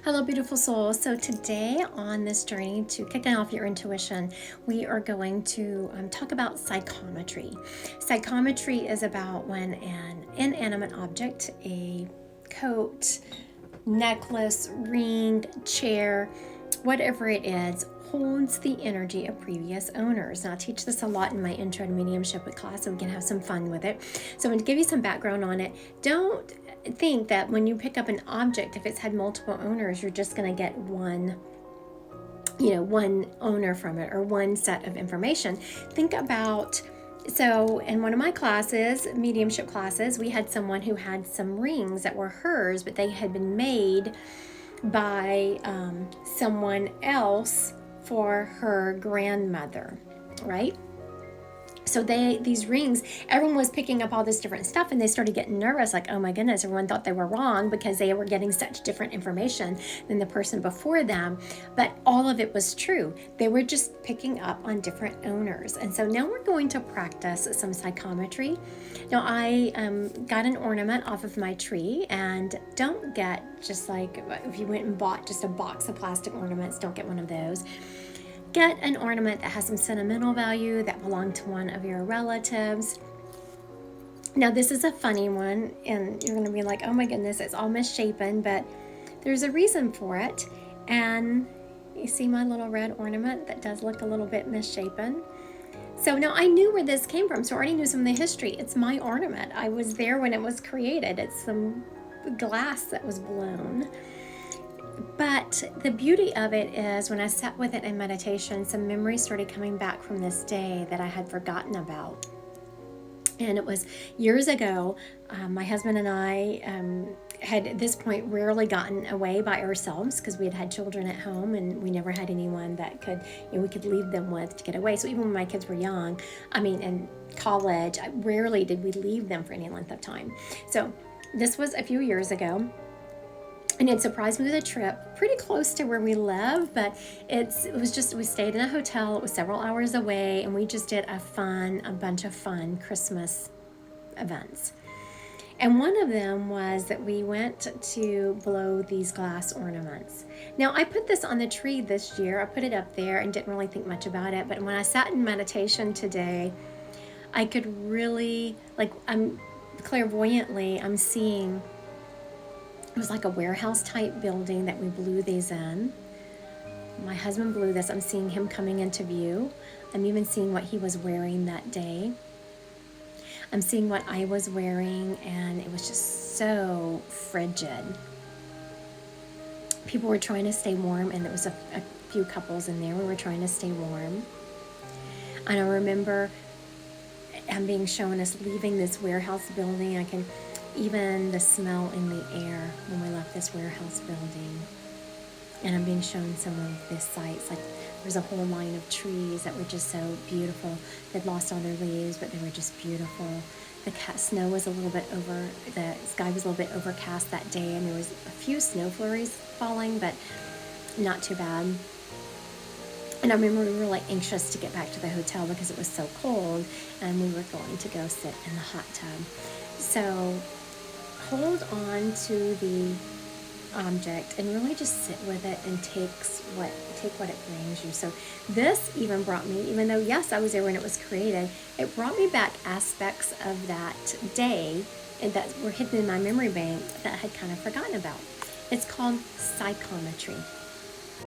Hello, beautiful soul. So, today on this journey to kicking off your intuition, we are going to talk about psychometry. Psychometry is about when an inanimate object, a coat, necklace, ring, chair, whatever it is, holds the energy of previous owners. Now, I teach this a lot in my intro to mediumship class, so we can have some fun with it. So I'm going to give you some background on it. Don't think that when you pick up an object, if it's had multiple owners, you're just going to get one owner from it or one set of information. Think about, so in one of my classes, mediumship classes, we had someone who had some rings that were hers, but they had been made by someone else for her grandmother, right? So these rings, everyone was picking up all this different stuff, and they started getting nervous, like, oh my goodness, everyone thought they were wrong because they were getting such different information than the person before them. But all of it was true. They were just picking up on different owners. And so now we're going to practice some psychometry. Now, I got an ornament off of my tree, and don't get just like if you went and bought just a box of plastic ornaments, don't get one of those. Get an ornament that has some sentimental value that belonged to one of your relatives. Now, this is a funny one, and you're going to be like, oh my goodness, it's all misshapen, but there's a reason for it. And you see my little red ornament that does look a little bit misshapen. So now I knew where this came from, so I already knew some of the history. It's my ornament. I was there when it was created. It's some glass that was blown. But the beauty of it is when I sat with it in meditation, some memories started coming back from this day that I had forgotten about. And it was years ago. My husband and I had at this point rarely gotten away by ourselves because we had had children at home, and we never had anyone that we could leave them with to get away. So even when my kids were young, in college, rarely did we leave them for any length of time. So this was a few years ago. And it surprised me with a trip pretty close to where we live, but we stayed in a hotel. It was several hours away, and we just did a bunch of fun Christmas events. And one of them was that we went to blow these glass ornaments. Now, I put this on the tree this year. I put it up there and didn't really think much about it. But when I sat in meditation today, I could really, clairvoyantly, I'm seeing. It was like a warehouse type building that we blew these in. My husband blew this. I'm seeing him coming into view. I'm even seeing what he was wearing that day. I'm seeing what I was wearing, and it was just so frigid. People were trying to stay warm, and there was a few couples in there. We were trying to stay warm. And I remember being shown us leaving this warehouse building. Even the smell in the air when we left this warehouse building. And I'm being shown some of the sights. Like there's a whole line of trees that were just so beautiful. They'd lost all their leaves, but they were just beautiful. The snow was the sky was a little bit overcast that day, and there was a few snow flurries falling, but not too bad. And I remember we were anxious to get back to the hotel because it was so cold, and we were going to go sit in the hot tub. So hold on to the object and really just sit with it and take what it brings you. So this even brought me, even though yes, I was there when it was created, it brought me back aspects of that day and that were hidden in my memory bank that I had kind of forgotten about. It's called psychometry.